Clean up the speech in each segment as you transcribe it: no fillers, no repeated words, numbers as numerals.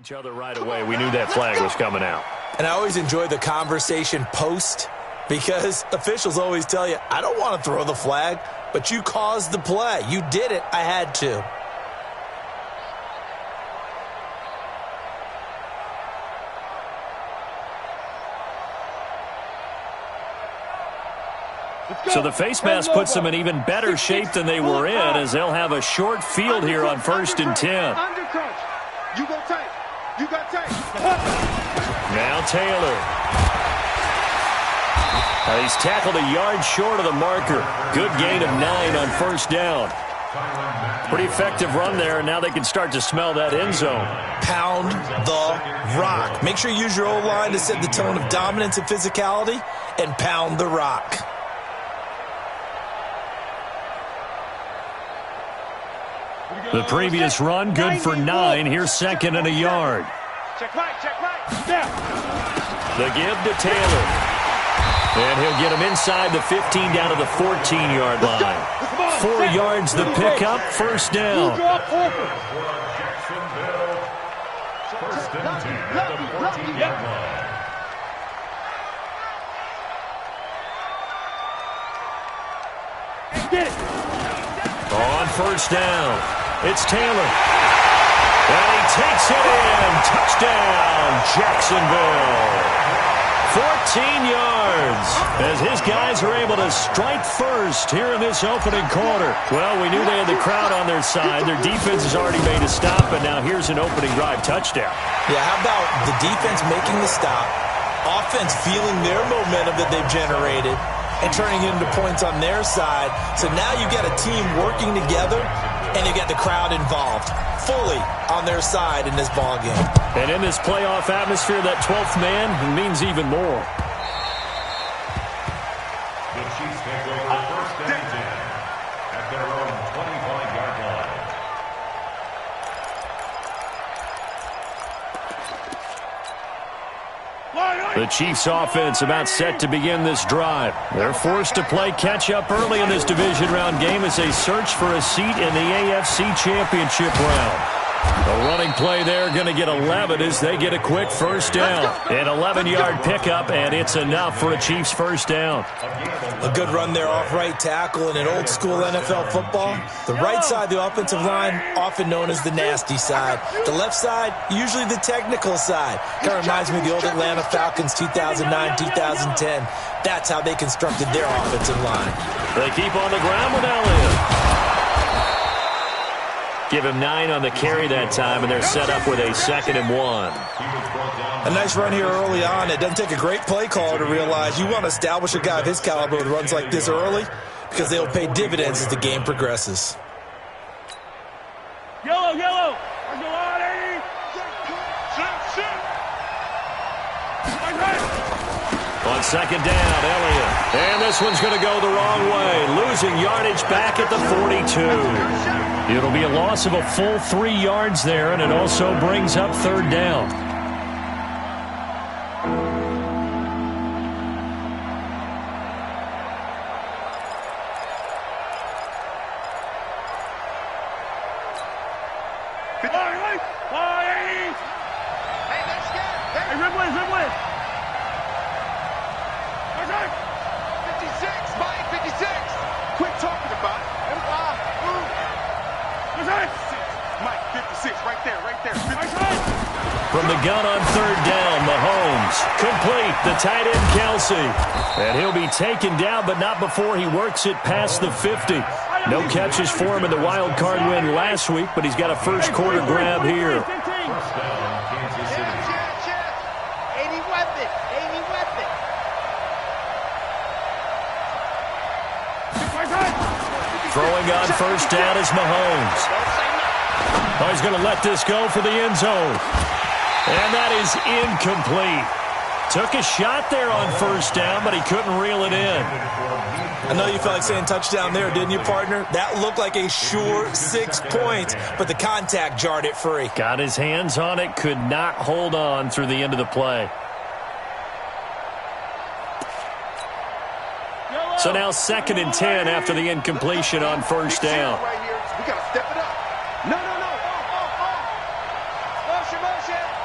Each other right away. We knew that flag was coming out. And I always enjoy the conversation post because officials always tell you, I don't want to throw the flag, but you caused the play. You did it. I had to. So the face mask puts them in even better shape than they were in, as they'll have a short field here on 1st and 10. You go tight. You got tight. Now Taylor. He's tackled a yard short of the marker. Good gain of 9 on 1st down. Pretty effective run there, and now they can start to smell that end zone. Pound the rock. Make sure you use your O-line to set the tone of dominance and physicality, and pound the rock. The previous run, good for 9. Here's 2nd and a yard. Check right, check right. There. The give to Taylor. And he'll get him inside the 15 down to the 14-yard line. 4 yards the pickup, 1st down. On 1st down. It's Taylor. And he takes it in. Touchdown, Jacksonville. 14 yards as his guys are able to strike first here in this opening quarter. Well, we knew they had the crowd on their side. Their defense has already made a stop, and now here's an opening drive touchdown. Yeah, how about the defense making the stop, offense feeling their momentum that they've generated, and turning it into points on their side. So now you got a team working together, and you got the crowd involved fully on their side in this ball game. And in this playoff atmosphere, that 12th man means even more. The Chiefs take over 1st and 10 at their own 25-yard line. The Chiefs offense about set to begin this drive. They're forced to play catch-up early in this division round game as they search for a seat in the AFC Championship round. A running play there, going to get 11 as they get a quick 1st down. An 11-yard pickup, and it's enough for a Chiefs 1st down. A good run there off right tackle in an old-school NFL football. The right side, the offensive line, often known as the nasty side. The left side, usually the technical side. Kind of reminds me of the old Atlanta Falcons 2009-2010. That's how they constructed their offensive line. They keep on the ground with Elliott. Give him 9 on the carry that time, and they're set up with a 2nd and 1. A nice run here early on. It doesn't take a great play caller to realize you want to establish a guy of his caliber with runs like this early because they'll pay dividends as the game progresses. Yellow, yellow. On 2nd down, Elliott. And this one's going to go the wrong way. Losing yardage back at the 42. It'll be a loss of a full 3 yards there, and it also brings up 3rd down. From the gun on 3rd down, Mahomes. Complete, the tight end, Kelsey. And he'll be taken down, but not before he works it past the 50. No catches for him in the wild card win last week, but he's got a first quarter grab here. Throwing on 1st down is Mahomes. Oh, he's going to let this go for the end zone. And that is incomplete. Took a shot there on 1st down, but he couldn't reel it in. I know you felt like saying touchdown there, didn't you, partner? That looked like a sure 6 points, but the contact jarred it free. Got his hands on it, could not hold on through the end of the play. So now 2nd and 10 after the incompletion on 1st down. We got to step it up. No. Motion.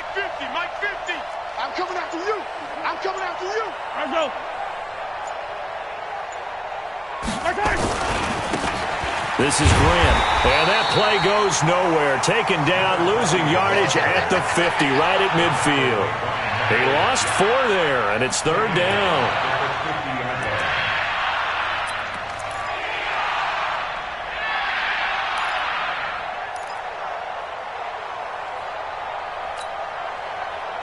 Mike 50, Mike 50. I'm coming after you. I'm coming after you. I go. This is Grant, and that play goes nowhere. Taken down, losing yardage at the 50, right at midfield. He lost 4 there, and it's third down.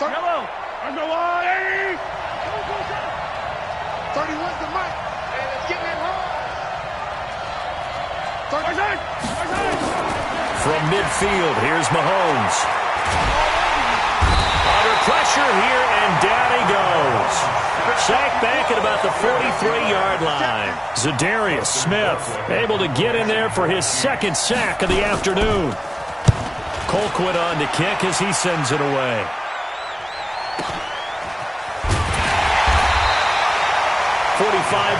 Yellow. Under 31's the mic. And it's getting it home. From midfield, here's Mahomes. Under pressure here, and down he goes. Sacked back at about the 43-yard line. Zadarius Smith able to get in there for his second sack of the afternoon. Colquitt on to kick as he sends it away.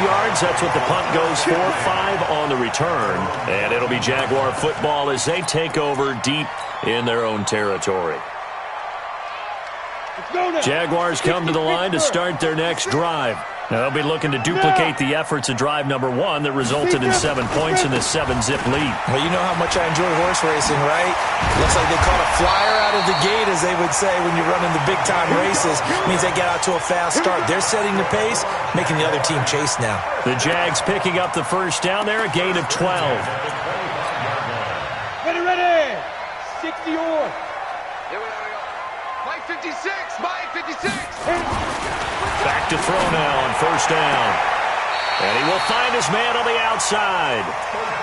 Yards, that's what the punt goes for. 5 on the return. And it'll be Jaguar football as they take over deep in their own territory. Jaguars come to the line to start their next drive. Now they'll be looking to duplicate the efforts of drive number 1 that resulted in 7 points in this 7-zip lead. Well, you know how much I enjoy horse racing, right? Looks like they caught a flyer out of the gate, as they would say when you're running the big-time races. Means they get out to a fast start. They're setting the pace, making the other team chase now. The Jags picking up the first down there, a gain of 12. Ready. 60 or. Here we go. Mike 56. Mike 56. Back to throw now on first down. And he will find his man on the outside.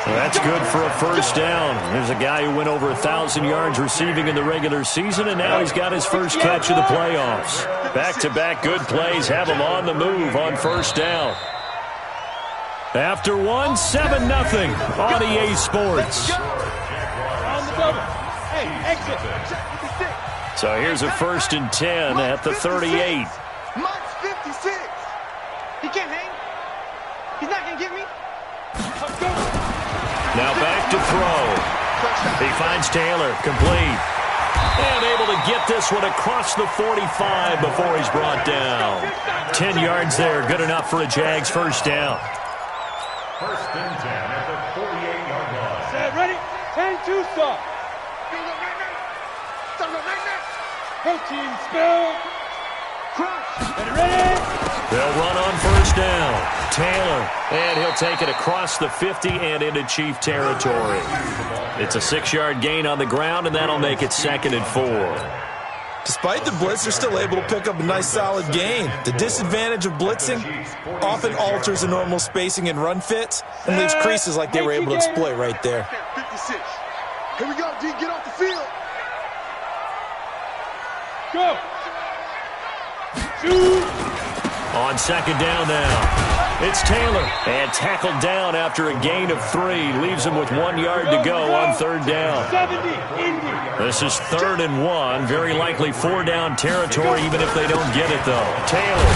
Well, that's good for a first down. There's a guy who went over 1,000 yards receiving in the regular season, and now he's got his first catch of the playoffs. Back-to-back good plays have him on the move on first down. After 1, 7-0 on EA Sports. So here's a 1st and 10 at the 38. Mike's 56. He can't hang. He's not going to get me. Now back to throw. He finds Taylor, complete. And able to get this one across the 45 before he's brought down. 10 yards there, good enough for a Jags first down. 1st and 10 at the 48-yard line. Set, ready? 10-2 stop. Protein spill. Ready? They'll run on first down. Taylor, and he'll take it across the 50 and into Chief territory. It's a 6-yard gain on the ground, and that'll make it 2nd and 4. Despite the blitz, they're still able to pick up a nice solid gain. The disadvantage of blitzing often alters the normal spacing and run fits and leaves creases like they were able to exploit right there. 56. Here we go, D. Get off the field. Go. Shoot. On 2nd down now. It's Taylor, and tackled down after a gain of 3. Leaves him with 1 yard to go on 3rd down. 70, Indy. This is 3rd and 1. Very likely 4-down territory, even if they don't get it, though. Taylor.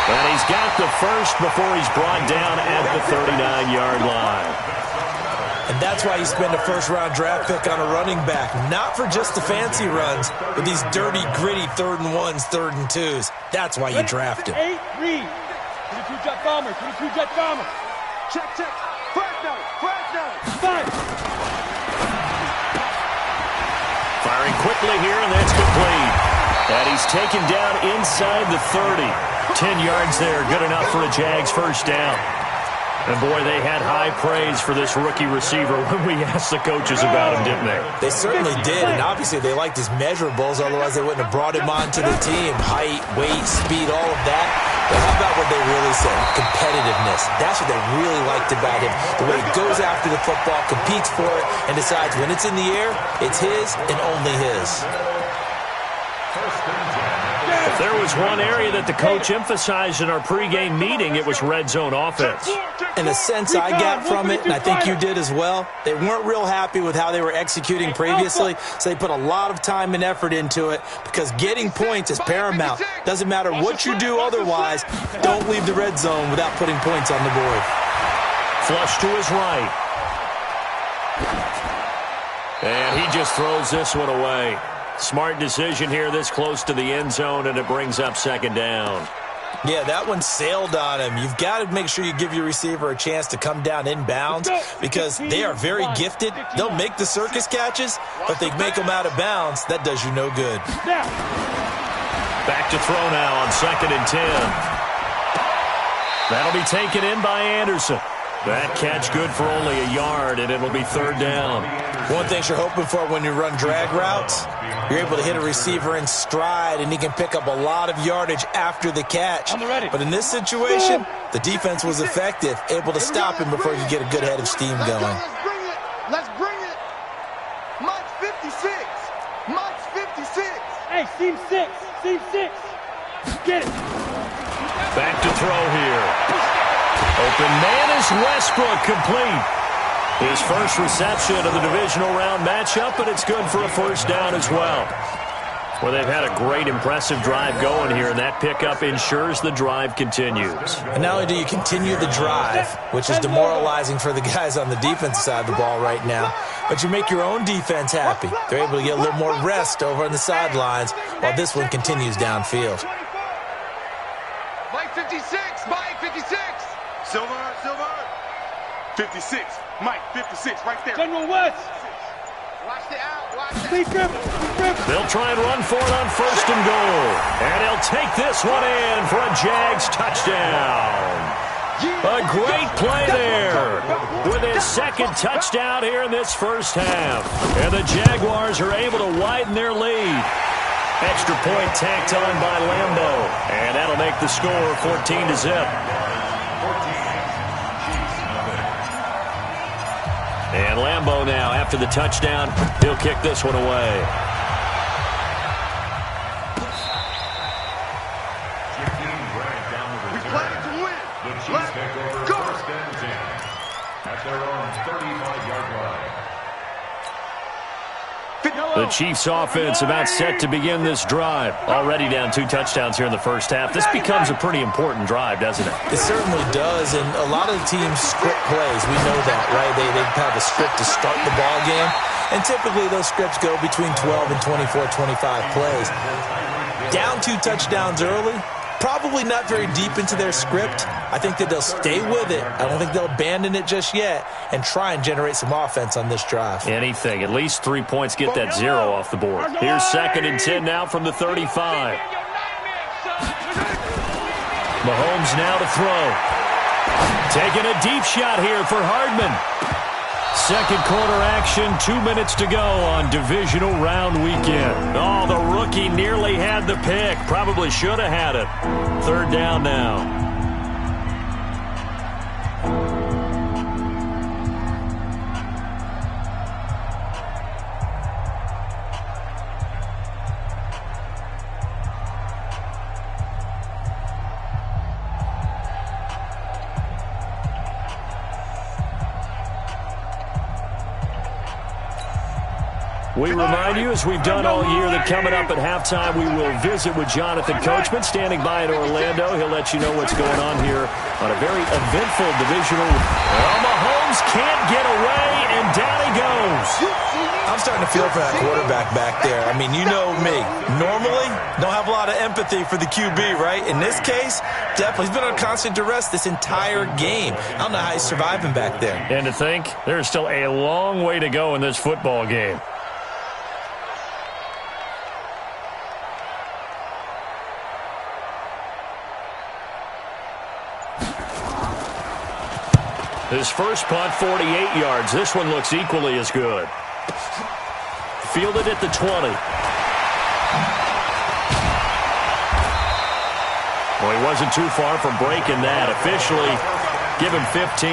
And he's got the first before he's brought down at the 39-yard line. And that's why you spend a first-round draft pick on a running back. Not for just the fancy runs, but these dirty, gritty 3rd and 1s, 3rd and 2s. That's why you draft him. 8, read. 22 jet bomber, 22 jet bomber. Check. Flash down. Fire. Firing quickly here, and that's complete. And he's taken down inside the 30. 10 yards there, good enough for a Jags first down. And, boy, they had high praise for this rookie receiver when we asked the coaches about him, didn't they? They certainly did, and obviously they liked his measurables, otherwise they wouldn't have brought him onto the team. Height, weight, speed, all of that. But how about what they really said? Competitiveness. That's what they really liked about him. The way he goes after the football, competes for it, and decides when it's in the air, it's his and only his. If there was one area that the coach emphasized in our pregame meeting, it was red zone offense. And the sense I got from it, and I think you did as well, they weren't real happy with how they were executing previously, so they put a lot of time and effort into it because getting points is paramount. Doesn't matter what you do otherwise, don't leave the red zone without putting points on the board. Flush to his right. And he just throws this one away. Smart decision here this close to the end zone, and it brings up second down. Yeah, that one sailed on him. You've got to make sure you give your receiver a chance to come down inbounds because they are very gifted. They'll make the circus catches, but they make them out of bounds. That does you no good. Back to throw now on 2nd and 10. That'll be taken in by Anderson. That catch good for only a yard, and it'll be 3rd down. One thing you're hoping for when you run drag routes, you're able to hit a receiver in stride, and he can pick up a lot of yardage after the catch. But in this situation, the defense was effective, able to stop him before he could get a good head of steam going. Let's bring it. Mike's 56. Mike's 56. Hey, seam 6. Seam 6. Get it. Back to throw here. Open man is Westbrook, complete. His first reception of the divisional round matchup, and it's good for a 1st down as well. Well, they've had a great, impressive drive going here, and that pickup ensures the drive continues. And not only do you continue the drive, which is demoralizing for the guys on the defensive side of the ball right now, but you make your own defense happy. They're able to get a little more rest over on the sidelines while this one continues downfield. Mike 56. Mike 56. Silver. 56. Mike 56 right there. General West. Watch the out. Watch the They'll try and run for it on 1st and goal. And he'll take this one in for a Jags touchdown. A great play there with his 2nd touchdown here in this 1st half. And the Jaguars are able to widen their lead. Extra point tacked on by Lambo. And that'll make the score 14-0. And Lambo now, after the touchdown, he'll kick this one away. We play to win. The Chiefs take over 1st and 10 at their own 35-yard line. The Chiefs offense about set to begin this drive. Already down 2 touchdowns here in the 1st half. This becomes a pretty important drive, doesn't it? It certainly does, and a lot of the teams script plays. We know that, right? They have a script to start the ball game, and typically those scripts go between 12 and 24, 25 plays. Down 2 touchdowns early, probably not very deep into their script. I think that they'll stay with it. I don't think they'll abandon it just yet and try and generate some offense on this drive. Anything. At least 3 points get that 0 off the board. Here's 2nd and 10 now from the 35. Mahomes now to throw. Taking a deep shot here for Hardman. 2nd quarter action, 2 minutes to go on divisional round weekend. Oh, the rookie nearly had the pick. Probably should have had it. 3rd down now. We remind you, as we've done all year, that coming up at halftime, we will visit with Jonathan Coachman, standing by in Orlando. He'll let you know what's going on here on a very eventful divisional. Well, Mahomes can't get away, and down he goes. I'm starting to feel for that quarterback back there. I mean, you know me. Normally, don't have a lot of empathy for the QB, right? In this case, definitely. He's been on constant duress this entire game. I don't know how he's surviving back there. And to think, there's still a long way to go in this football game. His first punt, 48 yards. This one looks equally as good. Fielded at the 20. Well, he wasn't too far from breaking that. Officially, give him 15.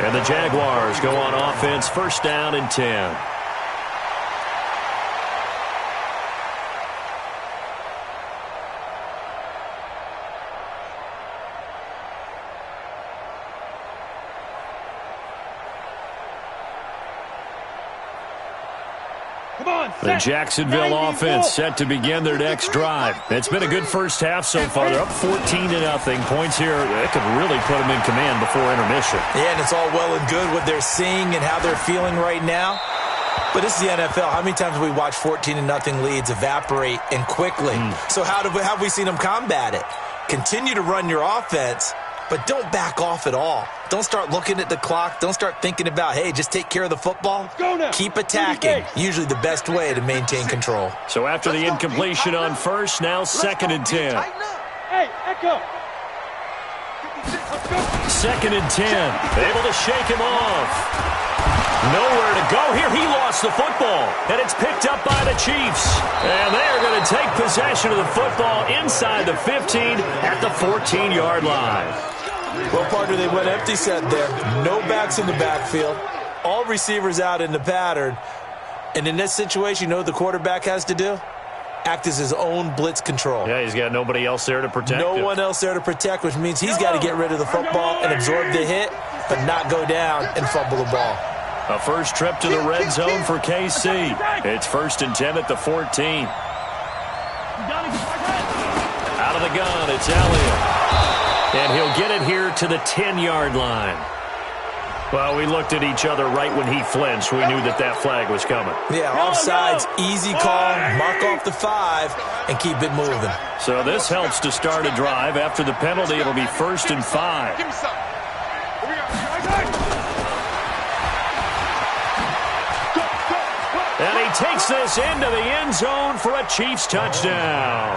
And the Jaguars go on offense, 1st down and 10. The Jacksonville offense set to begin their next drive. It's been a good 1st half so far. They're up 14-0. Points here, that could really put them in command before intermission. Yeah, and it's all well and good what they're seeing and how they're feeling right now. But this is the NFL. How many times have we watched 14-0 leads evaporate and quickly? So how have we seen them combat it? Continue to run your offense, but don't back off at all. Don't start looking at the clock. Don't start thinking about, hey, just take care of the football. Keep attacking. Usually the best way to maintain control. So after the incompletion on first, now 2nd and 10. Hey, Echo. 2nd and 10. Able to shake him off. Nowhere to go here. He lost the football, and it's picked up by the Chiefs. And they are going to take possession of the football inside the 15 at the 14-yard line. Well, partner, they went empty set there. No backs in the backfield. All receivers out in the pattern. And in this situation, you know what the quarterback has to do? Act as his own blitz control. Yeah, he's got nobody else there to protect him. No one else there to protect, which means he's got to get rid of the football and absorb the hit, but not go down and fumble the ball. A first trip to the red zone for KC. It's 1st and 10 at the 14. Out of the gun, it's Elliott. And he'll get it here to the 10-yard line. Well, we looked at each other right when he flinched. We knew that flag was coming. Yeah, offsides, easy call, mark off the 5, and keep it moving. So this helps to start a drive. After the penalty, it'll be 1st and 5. And he takes this into the end zone for a Chiefs touchdown.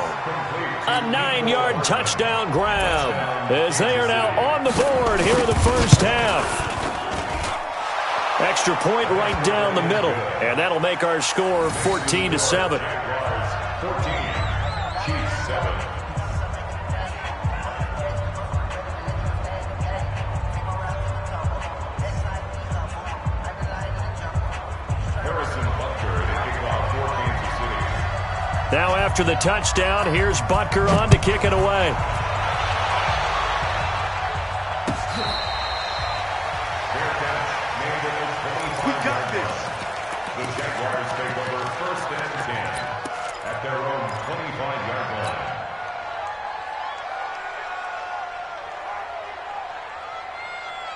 A 9-yard touchdown grab as they are now on the board here in the first half. Extra point right down the middle, and that'll make our score 14-7. 14, Chiefs 7. Now after the touchdown, here's Butker on to kick it away. We got this. The Jaguars take over 1st and 10 at their own 25-yard line.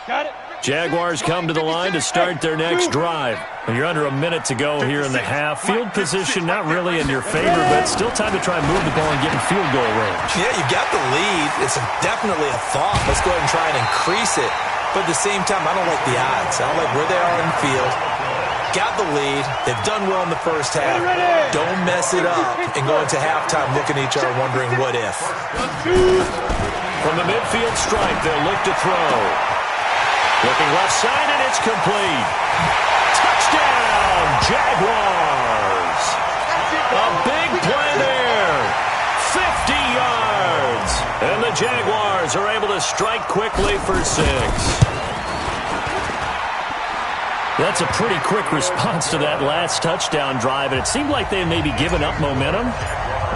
Got it. Jaguars come to the line to start their next drive. You're under a minute to go here in the half. Field position not really in your favor, but still time to try and move the ball and get in field goal range. Yeah, you got the lead. It's definitely a thought. Let's go ahead and try and increase it. But at the same time, I don't like the odds. I don't like where they are in the field. Got the lead. They've done well in the first half. Don't mess it up and go into halftime looking at each other wondering what if. From the midfield stripe, they'll look to throw. Looking left side, and it's complete. Touchdown, Jaguars. A big play there. 50 yards. And the Jaguars are able to strike quickly for 6. That's a pretty quick response to that last touchdown drive, and it seemed like they may be giving up momentum.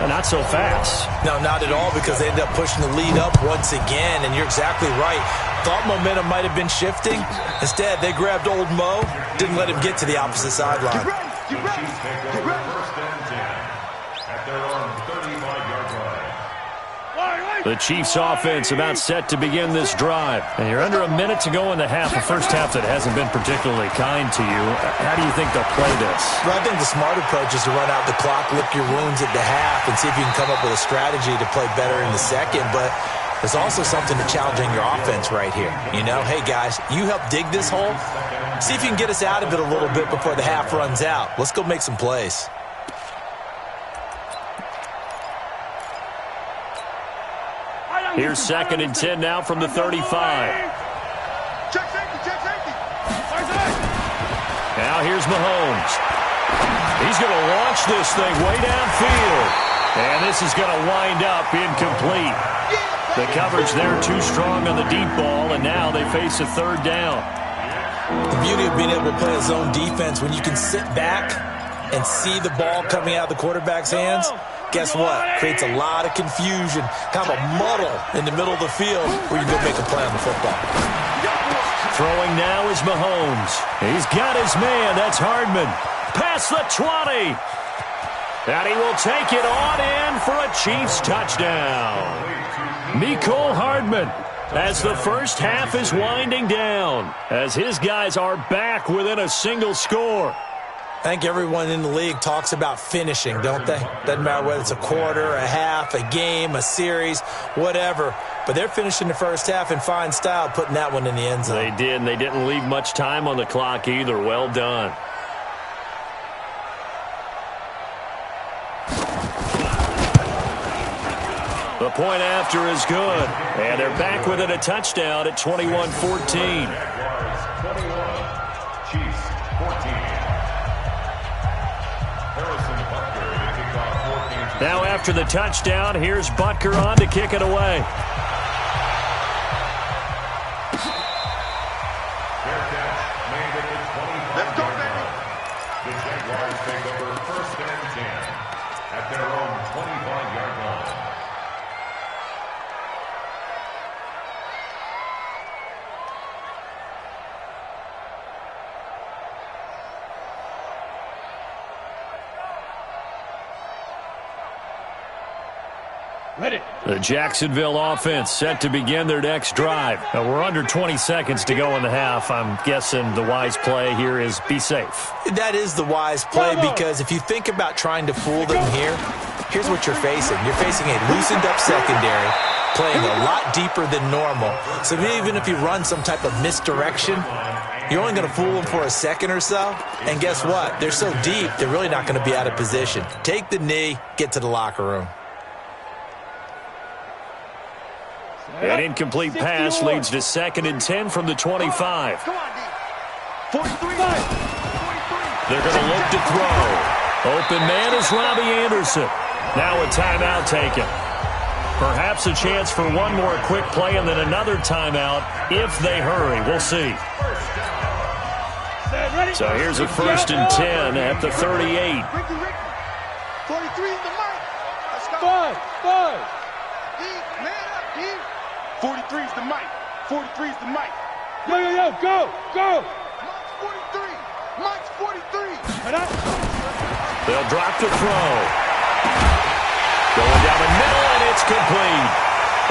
Not so fast. No, not at all, because they ended up pushing the lead up once again, and you're exactly right. Thought momentum might have been shifting. Instead, they grabbed old Mo, didn't let him get to the opposite sideline. The Chiefs take over 1st and 10 at their own 35-yard line. The Chiefs offense about set to begin this drive. And you're under a minute to go in the half, a first half that hasn't been particularly kind to you. How do you think they'll play this? Well, I think the smart approach is to run out the clock, lick your wounds at the half, and see if you can come up with a strategy to play better in the second. But there's also something to challenging your offense right here. You know, hey, guys, you help dig this hole. See if you can get us out of it a little bit before the half runs out. Let's go make some plays. Here's 2nd and 10 now from the 35. Check safety. Now here's Mahomes. He's going to launch this thing way downfield. And this is going to wind up incomplete. The coverage there too strong on the deep ball, and now they face a 3rd down. The beauty of being able to play a zone defense, when you can sit back and see the ball coming out of the quarterback's hands, guess what? Creates a lot of confusion, kind of a muddle in the middle of the field where you go make a play on the football. Throwing now is Mahomes. He's got his man. That's Hardman. Past the 20. And he will take it on in for a Chiefs touchdown. Mecole Hardman, as the first half is winding down, as his guys are back within a single score. I think everyone in the league talks about finishing, don't they? Doesn't matter whether it's a quarter, a half, a game, a series, whatever. But they're finishing the first half in fine style, putting that one in the end zone. They did, and they didn't leave much time on the clock either. Well done. The point after is good. And they're back within a touchdown at 21-14. Now after the touchdown, here's Butker on to kick it away. Let's go, baby. The Jaguars take over 1st and 10 at their own 25-yard line. The Jacksonville offense set to begin their next drive. Now we're under 20 seconds to go in the half. I'm guessing the wise play here is be safe. That is the wise play, because if you think about trying to fool them here, here's what you're facing. You're facing a loosened up secondary, playing a lot deeper than normal. So even if you run some type of misdirection, you're only going to fool them for a second or so. And guess what? They're so deep, they're really not going to be out of position. Take the knee, get to the locker room. An incomplete pass leads to 2nd and 10 from the 25. Come on, D. 43. They're going to look to throw. Open man is Robbie Anderson. Now a timeout taken. Perhaps a chance for one more quick play and then another timeout if they hurry. We'll see. So here's a 1st and 10 at the 38. 43 is the mark. Let's go. 5. D, man up, D. 43 is the mic. 43 is the mic. Yo, go. Mike's 43. Mike's 43. They'll drop to throw. Going down the middle, and it's complete.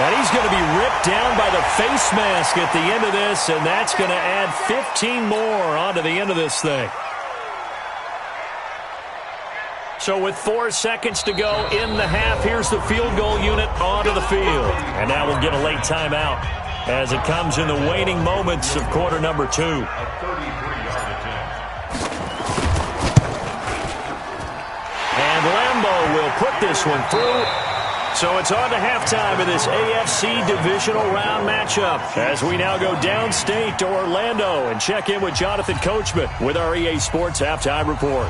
And he's going to be ripped down by the face mask at the end of this, and that's going to add 15 more onto the end of this thing. So with 4 seconds to go in the half, here's the field goal unit onto the field. And now we'll get a late timeout as it comes in the waning moments of quarter number 2. And Lambeau will put this one through. So it's on to halftime of this AFC divisional round matchup as we now go downstate to Orlando and check in with Jonathan Coachman with our EA Sports Halftime Report.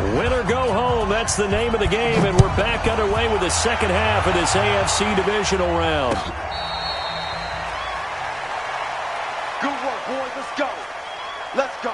Win or go home, that's the name of the game, and we're back underway with the second half of this AFC divisional round. Good work, boys. Let's go. Let's go.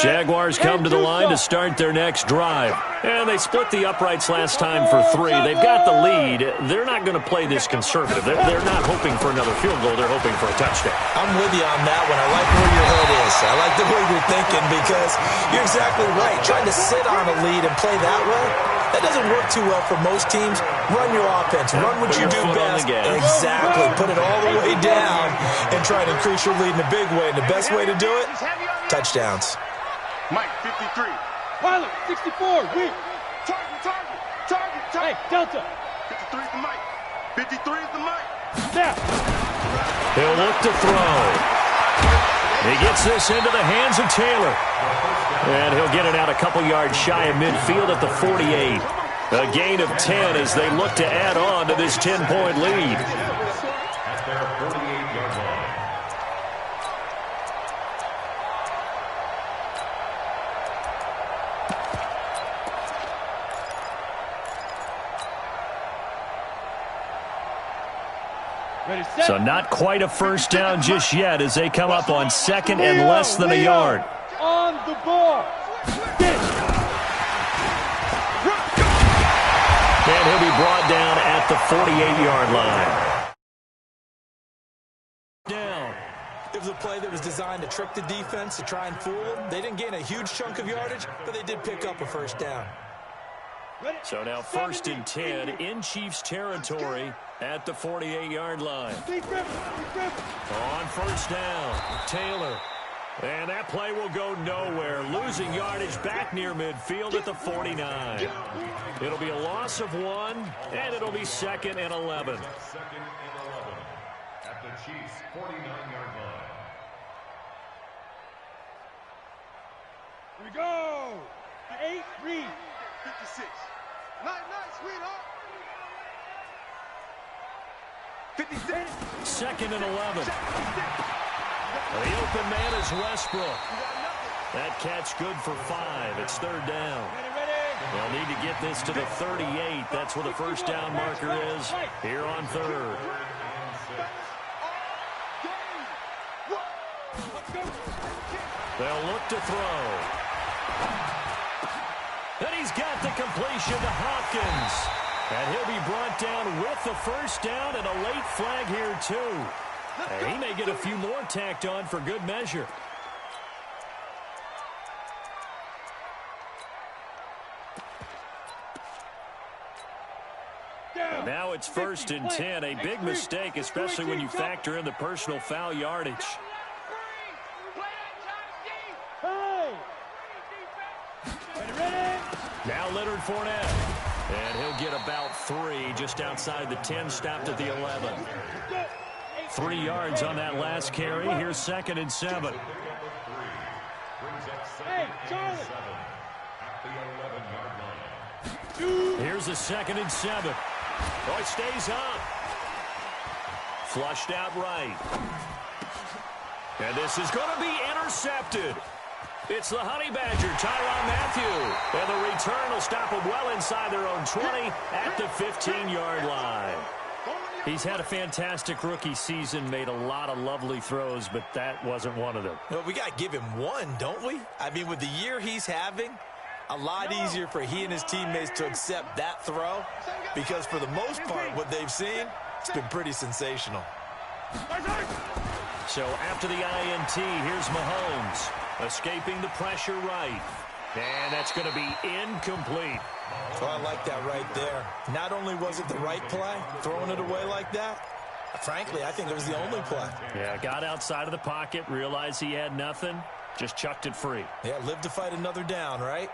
Jaguars come to the line to start their next drive. And they split the uprights last time for 3. They've got the lead. They're not going to play this conservative. They're not hoping for another field goal. They're hoping for a touchdown. I'm with you on that one. I like where your head is. I like the way you're thinking, because you're exactly right. Trying to sit on a lead and play that way, that doesn't work too well for most teams. Run your offense. Run what you do best. Exactly. Put it all the way down and try to increase your lead in a big way. And the best way to do it, touchdowns. Mike, 53. Pilot, 64. Win. Target. Hey, Delta. 53 is the mic. 53 is the mic. Snap. He'll look to throw. He gets this into the hands of Taylor. And he'll get it out a couple yards shy of midfield at the 48. A gain of 10 as they look to add on to this 10-point lead. At their 48-yard line. So not quite a first down just yet as they come up on 2nd and less than a yard. Hold the ball. And he'll be brought down at the 48-yard line. Down. It was a play that was designed to trick the defense, to try and fool them. They didn't gain a huge chunk of yardage, but they did pick up a first down. So now 1st and 10 in Chiefs territory at the 48-yard line. On first down, Taylor. And that play will go nowhere. Losing yardage back near midfield at the 49. It'll be a loss of 1, and it'll be 2nd and 11. 2nd and 11 at the Chiefs' 49-yard line. Here we go. 8, read. 56. Night, sweetheart. 56. 2nd and 11. The open man is Westbrook. That catch good for 5. It's 3rd down. They'll need to get this to the 38. That's where the first down marker is here on 3rd. They'll look to throw. And he's got the completion to Hopkins. And he'll be brought down with the first down and a late flag here, too. And he may get a few more tacked on for good measure. And now it's 1st and 10. A big mistake, especially when you factor in the personal foul yardage. Now Leonard Fournette. And he'll get about 3 just outside the 10, stopped at the 11. 3 yards on that last carry. Here's 2nd and 7. Hey, Charlie. Here's the 2nd and 7. Oh, it stays up. Flushed out right. And this is going to be intercepted. It's the Honey Badger, Tyrann Mathieu. And the return will stop them well inside their own 20 at the 15-yard line. He's had a fantastic rookie season, made a lot of lovely throws, but that wasn't one of them. Well, we got to give him one, don't we? I mean, with the year he's having, a lot easier for he and his teammates to accept that throw because for the most part, what they've seen, it's been pretty sensational. So after the INT, here's Mahomes escaping the pressure right. And that's going to be incomplete. Well, I like that right there. Not only was it the right play, throwing it away like that, frankly, I think it was the only play. Yeah, got outside of the pocket, realized he had nothing, just chucked it free. Yeah, live to fight another down, right?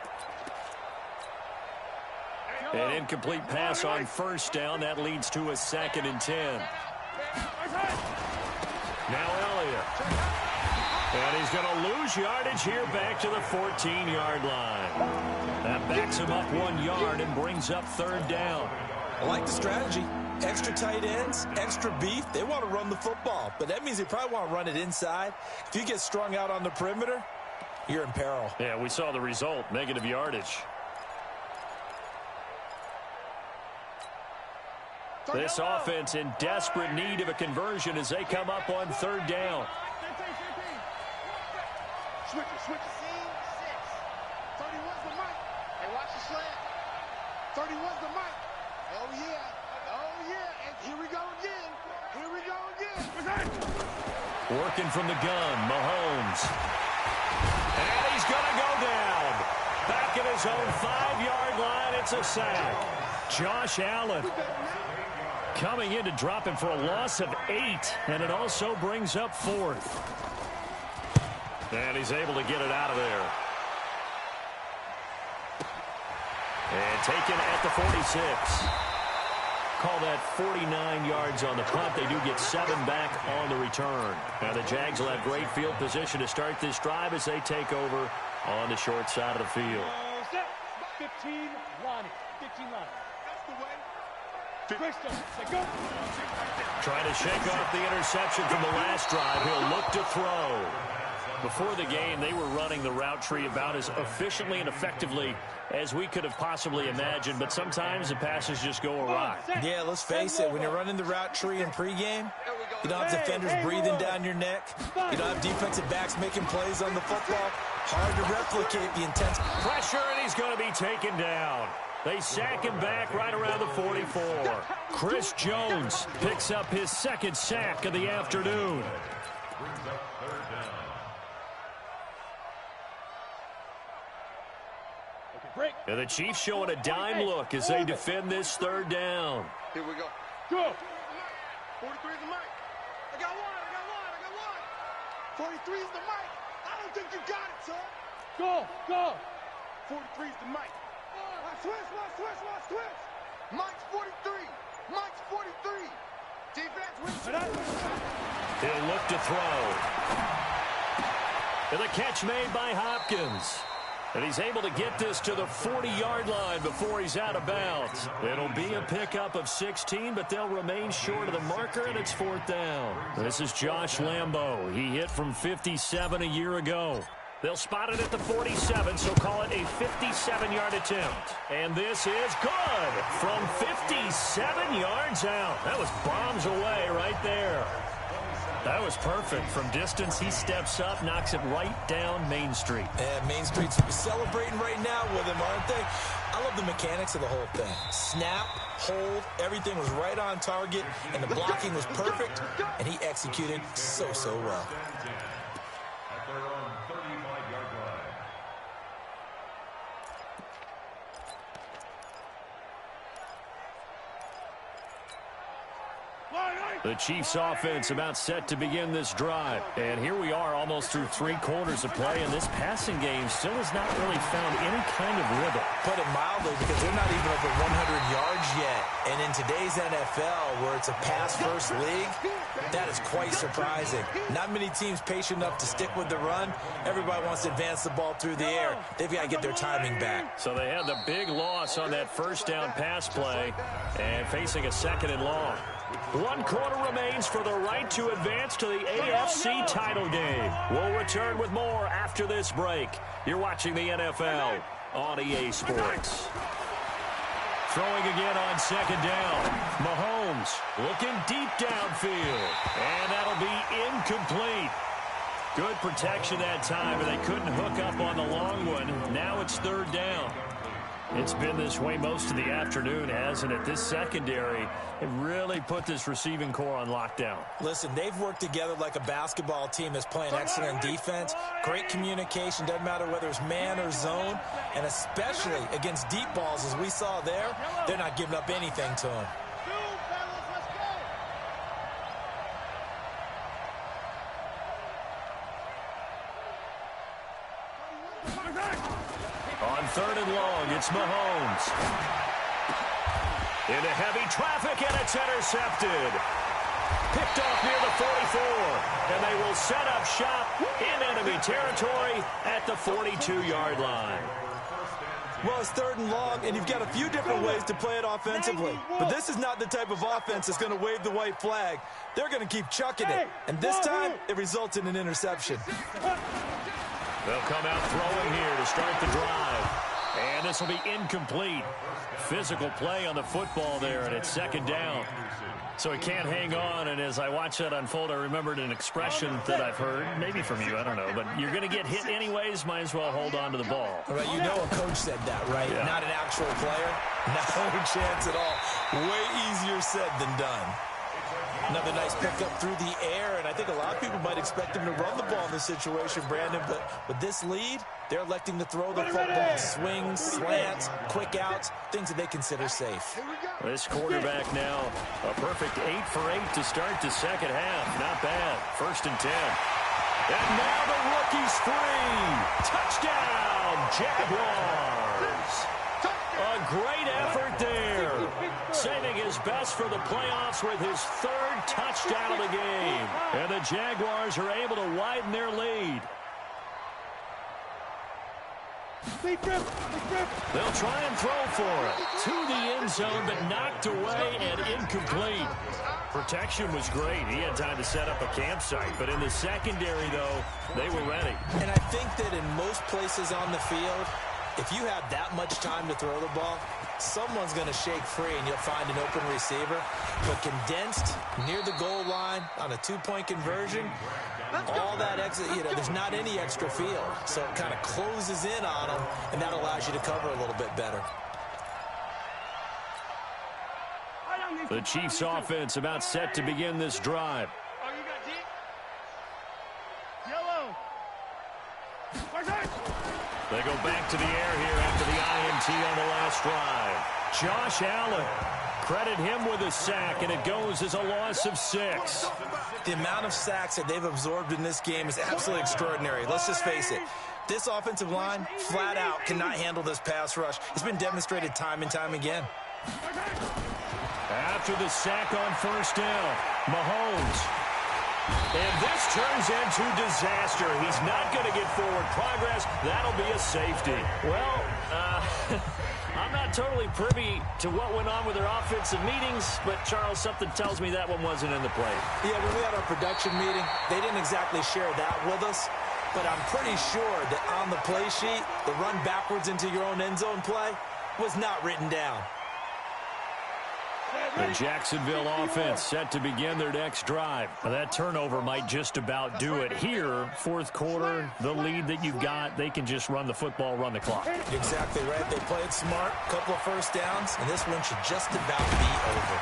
An incomplete pass on first down. That leads to a 2nd and 10. Now Elliott. And he's going to lose yardage here back to the 14-yard line. That backs him up 1 yard and brings up 3rd down. I like the strategy. Extra tight ends, extra beef. They want to run the football, but that means they probably want to run it inside. If you get strung out on the perimeter, you're in peril. Yeah, we saw the result, negative yardage. This offense in desperate need of a conversion as they come up on 3rd down. Switch it. 31's the mic. Hey, watch the slant. 31's the mic. Oh, yeah. And here we go again. Working from the gun, Mahomes. And he's going to go down. Back at his own 5-yard line, it's a sack. Josh Allen coming in to drop him for a loss of 8, and it also brings up 4th. And he's able to get it out of there. And taken at the 46. Call that 49 yards on the punt. They do get 7 back on the return. Now the Jags will have great field position to start this drive as they take over on the short side of the field. 15 line. That's the way. Trying to shake off the interception from the last drive. He'll look to throw. Before the game, they were running the route tree about as efficiently and effectively as we could have possibly imagined, but sometimes the passes just go awry. Yeah, let's face it, when you're running the route tree in pregame, you don't have defenders breathing down your neck. You don't have defensive backs making plays on the football. Hard to replicate the intense pressure, and he's going to be taken down. They sack him back right around the 44. Chris Jones picks up his second sack of the afternoon. Brings up third down. And the Chiefs showing a dime look as they defend this third down. Here we go. Go. 43 is the mic. I got one. 43 is the mic. I don't think you got it, son. Go. 43 is the mic. Switch. Mike's 43. Mike's 43. Defense wins. He'll look to throw. And the catch made by Hopkins. And he's able to get this to the 40-yard line before he's out of bounds. It'll be a pickup of 16, but they'll remain short of the marker, and it's fourth down. This is Josh Lambo. He hit from 57 a year ago. They'll spot it at the 47, so call it a 57-yard attempt. And this is good from 57 yards out. That was bombs away right there. That was perfect. From distance, he steps up, knocks it right down Main Street. Yeah, Main Street's celebrating right now with him, aren't they? I love the mechanics of the whole thing. Snap, hold, everything was right on target, and the blocking was perfect, and he executed so well. At their own 35-yard line. The Chiefs offense about set to begin this drive. And here we are almost through 3 quarters of play, and this passing game still has not really found any kind of rhythm. Put it mildly, because they're not even over 100 yards yet. And in today's NFL, where it's a pass-first league, that is quite surprising. Not many teams patient enough to stick with the run. Everybody wants to advance the ball through the air. They've got to get their timing back. So they had the big loss on that first down pass play and facing a second and long. 1 quarter remains for the right to advance to the AFC title game. We'll return with more after this break. You're watching the NFL on EA Sports. Throwing again on second down. Mahomes looking deep downfield. And that'll be incomplete. Good protection that time, but they couldn't hook up on the long one. Now it's third down. It's been this way most of the afternoon, hasn't it? This secondary, it really put this receiving core on lockdown. Listen, they've worked together like a basketball team that's playing excellent defense. Great communication, doesn't matter whether it's man or zone. And especially against deep balls, as we saw there, they're not giving up anything to them. On third and long, it's Mahomes. Into heavy traffic, and it's intercepted. Picked off near the 44, and they will set up shop in enemy territory at the 42-yard line. Well, it's third and long, and you've got a few different ways to play it offensively. But this is not the type of offense that's going to wave the white flag. They're going to keep chucking it. And this time, it results in an interception. They'll come out throwing here to start the drive. And this will be incomplete. Physical play on the football there, and it's second down. So he can't hang on, and as I watch that unfold, I remembered an expression that I've heard, maybe from you, I don't know, but you're going to get hit anyways, might as well hold on to the ball. Right, you know a coach said that, right? Yeah. Not an actual player. No chance at all. Way easier said than done. Another nice pickup through the air, and I think a lot of people might expect him to run the ball in this situation, Brandon, but with this lead, they're electing to throw the football. Swings, slants, quick outs, things that they consider safe. This quarterback now, a perfect 8 for 8 to start the second half. Not bad. First and 10. And now the rookie's free. Touchdown, Jaguars. A great effort there. Saving his best for the playoffs with his 3rd touchdown of the game. And the Jaguars are able to widen their lead. They'll try and throw for it. To the end zone, but knocked away and incomplete. Protection was great. He had time to set up a campsite. But in the secondary, though, they were ready. And I think that in most places on the field, if you have that much time to throw the ball, someone's going to shake free and you'll find an open receiver. But condensed near the goal line on a two-point conversion, all that extra, there's not any extra field. So it kind of closes in on them, and that allows you to cover a little bit better. The Chiefs offense about set to begin this drive. Oh, you got deep? Yellow. They go back to the air here after the INT on the last drive. Josh Allen, credit him with a sack, and it goes as a loss of 6. The amount of sacks that they've absorbed in this game is absolutely extraordinary. Let's just face it. This offensive line, flat out, cannot handle this pass rush. It's been demonstrated time and time again. After the sack on first down, Mahomes. And this turns into disaster. He's not going to get forward progress. That'll be a safety. Well, I'm not totally privy to what went on with their offensive meetings, but, Charles, something tells me that one wasn't in the play. Yeah, when we had our production meeting, they didn't exactly share that with us, but I'm pretty sure that on the play sheet, the run backwards into your own end zone play was not written down. The Jacksonville offense set to begin their next drive. Now, that turnover might just about do it. Here, fourth quarter, the lead that you've got, they can just run the football, run the clock. Exactly right. They played smart, couple of first downs, and this one should just about be over.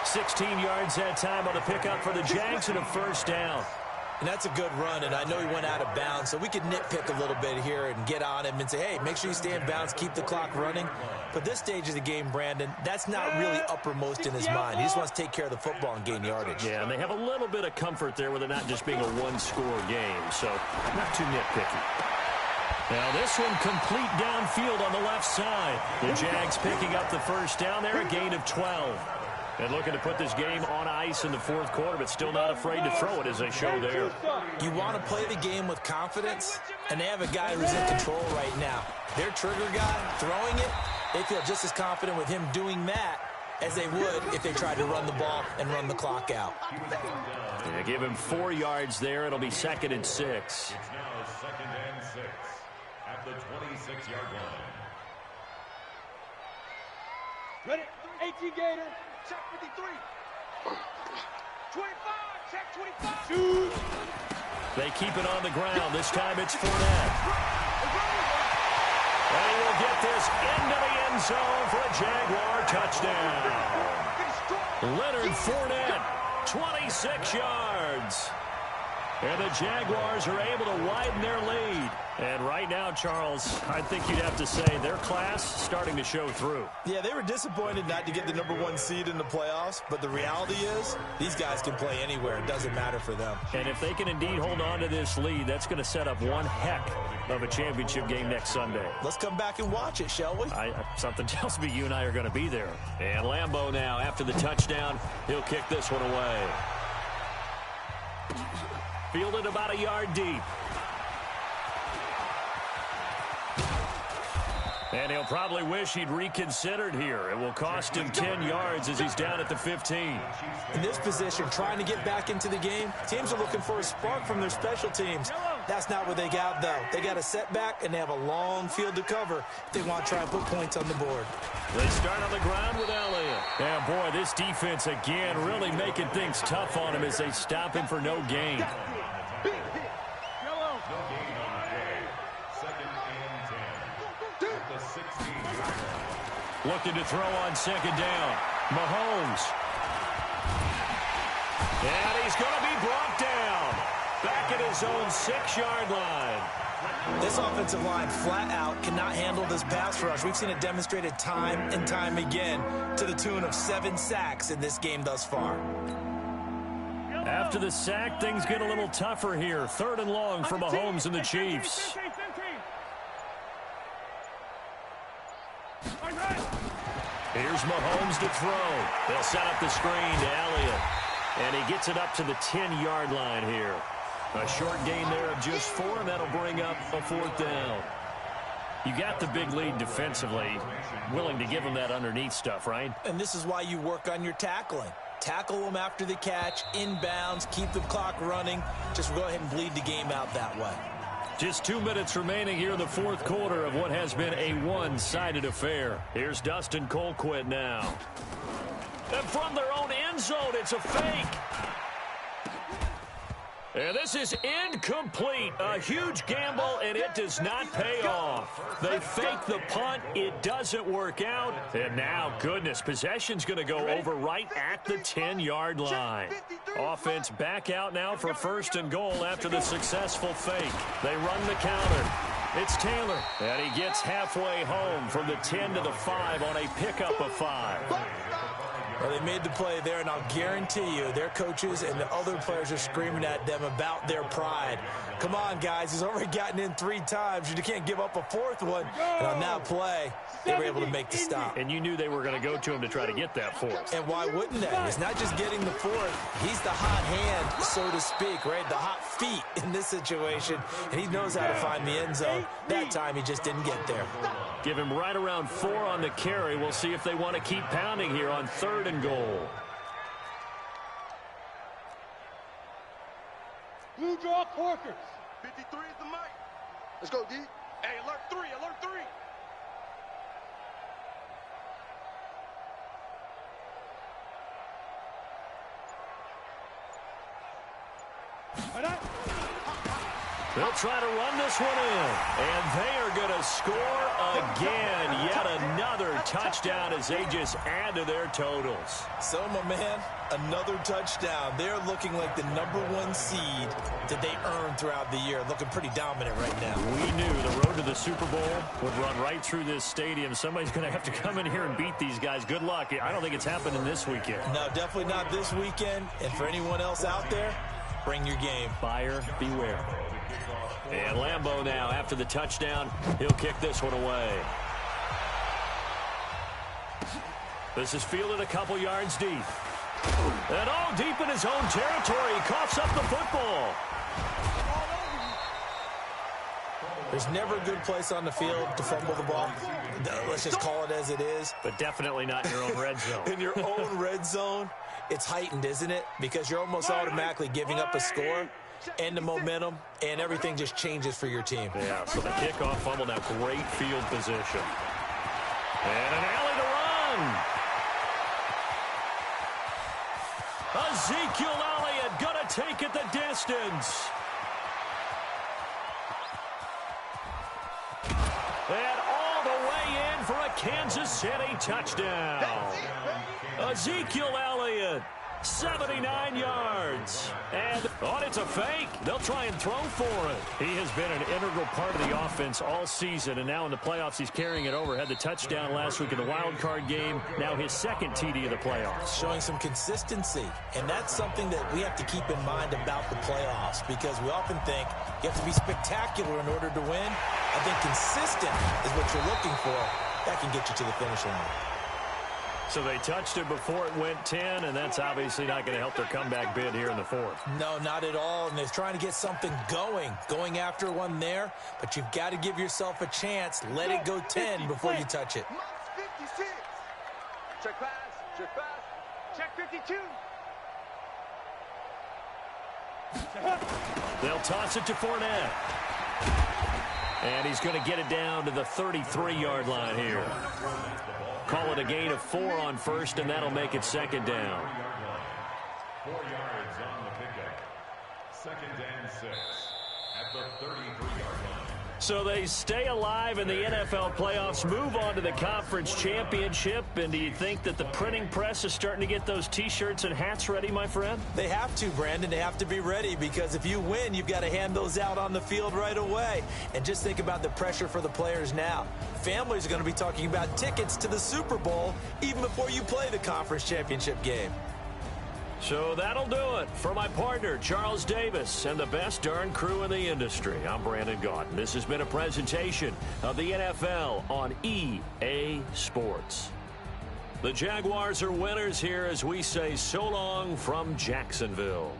16 yards that time on the pickup for the Jags and a first down. And that's a good run, and I know he went out of bounds, so we could nitpick a little bit here and get on him and say, hey, make sure you stay in bounds, keep the clock running. But this stage of the game, Brandon, that's not really uppermost in his mind. He just wants to take care of the football and gain yardage. Yeah, and they have a little bit of comfort there with it not just being a one-score game, so not too nitpicky. Now this one complete downfield on the left side. The Jags picking up the first down there, a gain of 12. And looking to put this game on ice in the fourth quarter, but still not afraid to throw it as they show there. You want to play the game with confidence, and they have a guy who's in control right now. Their trigger guy, throwing it, they feel just as confident with him doing that as they would if they tried to run the ball and run the clock out. Yeah, give him 4 yards there. It'll be 2nd and 6. It's now 2nd and 6 at the 26-yard line. Ready? 18 Gator. Check 53. 25. Check 25. Shoot. They keep it on the ground. This time it's Fournette. And he will get this into the end zone for a Jaguar touchdown. Leonard Fournette, 26 yards. And the Jaguars are able to widen their lead. And right now, Charles, I think you'd have to say their class starting to show through. Yeah, they were disappointed not to get the #1 seed in the playoffs, but the reality is these guys can play anywhere. It doesn't matter for them. And if they can indeed hold on to this lead, that's going to set up one heck of a championship game next Sunday. Let's come back and watch it, shall we? Something tells me you and I are going to be there. And Lambeau now, after the touchdown, he'll kick this one away. Fielded about a yard deep. And he'll probably wish he'd reconsidered here. It will cost him 10 yards as he's down at the 15. In this position, trying to get back into the game, teams are looking for a spark from their special teams. That's not what they got, though. They got a setback, and they have a long field to cover if they want to try and put points on the board. They start on the ground with Elliott. And, boy, this defense, again, really making things tough on him as they stop him for no gain. Looking to throw on 2nd down. Mahomes. And he's going to be brought down. Back at his own 6-yard line. This offensive line flat out cannot handle this pass rush. We've seen it demonstrated time and time again to the tune of 7 sacks in this game thus far. After the sack, things get a little tougher here. 3rd and long for Mahomes and the Chiefs. Here's Mahomes to throw. They'll set up the screen to Elliott. And he gets it up to the 10-yard line here. A short gain there of just 4, and that'll bring up a 4th down. You got the big lead defensively, willing to give them that underneath stuff, right? And this is why you work on your tackling. Tackle them after the catch, inbounds, keep the clock running. Just go ahead and bleed the game out that way. Just 2 minutes remaining here in the fourth quarter of what has been a one-sided affair. Here's Dustin Colquitt now. And from their own end zone, it's a fake. And this is incomplete. A huge gamble, and it does not pay off. They fake the punt. It doesn't work out. And now, goodness, possession's going to go over right at the 10-yard line. Offense back out now for first and goal after the successful fake. They run the counter. It's Taylor, and he gets halfway home from the 10 to the 5 on a pickup of 5. Well, they made the play there, and I'll guarantee you their coaches and the other players are screaming at them about their pride. Come on, guys. He's already gotten in 3 times. You can't give up a 4th one. And on that play, they were able to make the stop. And you knew they were going to go to him to try to get that 4th. And why wouldn't they? It's not just getting the 4th. He's the hot hand, so to speak, right? The hot feet in this situation. And he knows how to find the end zone. That time, he just didn't get there. Give him right around 4 on the carry. We'll see if they want to keep pounding here on 3rd and goal. Blue draw Corkers. 53 is the mic. Let's go, D. Hey, alert 3, alert 3. They'll try to run this one in, and they are going to score again. Yet another touchdown as they just add to their totals. So, my man, another touchdown. They're looking like the #1 seed that they earned throughout the year. Looking pretty dominant right now. We knew the road to the Super Bowl would run right through this stadium. Somebody's going to have to come in here and beat these guys. Good luck. I don't think it's happening this weekend. No, definitely not this weekend. And for anyone else out there, bring your game. Buyer beware. And Lambeau now, after the touchdown, he'll kick this one away. This is fielded a couple yards deep. And deep in his own territory, he coughs up the football. There's never a good place on the field to fumble the ball. Let's just call it as it is. But definitely not in your own red zone. In your own red zone, it's heightened, isn't it? Because you're almost automatically giving up a score and the momentum, and everything just changes for your team. Yeah, so the kickoff fumble, now great field position. And an alley to run. Ezekiel Elliott going to take it the distance. And all the way in for a Kansas City touchdown. Ezekiel Elliott, 79 yards. And it's a fake. They'll try and throw for it. He has been an integral part of the offense all season, and now in the playoffs he's carrying it over. Had the touchdown last week in the wild card game. Now his second TD of the playoffs. Showing some consistency, and that's something that we have to keep in mind about the playoffs, because we often think you have to be spectacular in order to win. I think consistent is what you're looking for. That can get you to the finish line. So they touched it before it went 10, and that's obviously not going to help their comeback bid here in the 4th. No, not at all, and they're trying to get something going after one there, but you've got to give yourself a chance. Let it go 10 before you touch it. 56. Check pass, check 52. They'll toss it to Fournette. And he's going to get it down to the 33-yard line here. Call it a gain of 4 on first, and that'll make it second down. 4 yards on the pickup. 2nd and 6 at the 33-yard line. So they stay alive in the NFL playoffs, move on to the conference championship. And do you think that the printing press is starting to get those T-shirts and hats ready, my friend? They have to, Brandon. They have to be ready, because if you win, you've got to hand those out on the field right away. And just think about the pressure for the players now. Families are going to be talking about tickets to the Super Bowl even before you play the conference championship game. So that'll do it for my partner, Charles Davis, and the best darn crew in the industry. I'm Brandon Gaudin. This has been a presentation of the NFL on EA Sports. The Jaguars are winners here as we say so long from Jacksonville.